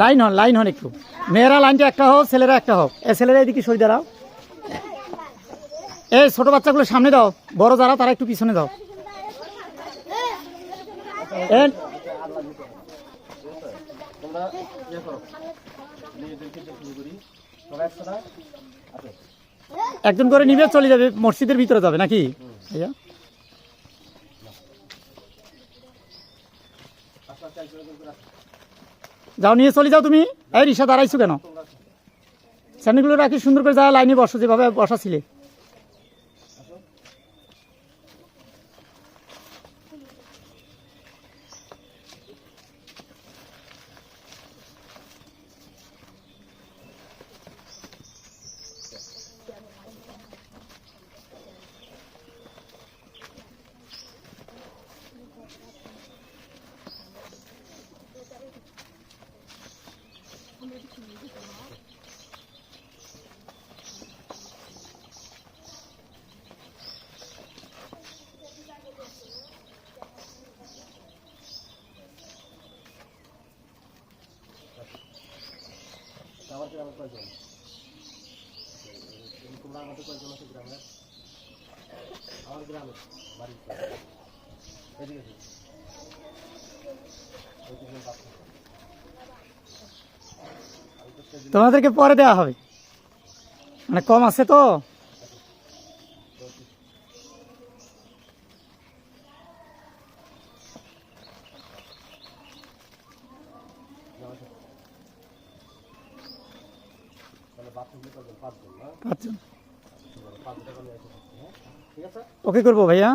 Line হন একটু, মেয়েরা লাইনটা একটা হোক, ছেলেরা একটা হোক। ছেলেরা এদিকে সরে দাঁড়াও, এই ছোট বাচ্চাগুলো সামনে দাও, বড় যারা তারা একটু পিছনে দাও। একজন করে নিবে, চলে যাবে মসজিদের ভিতরে যাবে নাকি ভাইয়া? যাও, নিয়ে চলে যাও তুমি। এই রিক্সা দাঁড়াইছো কেন? স্যান্ডগুলো রাখি সুন্দর করে, যা লাইনে বসো যেভাবে বসা ছিলে। তোমাদেরকে পরে দেওয়া হবে, মানে কম আছে তো। ওকে করবো ভাইয়া।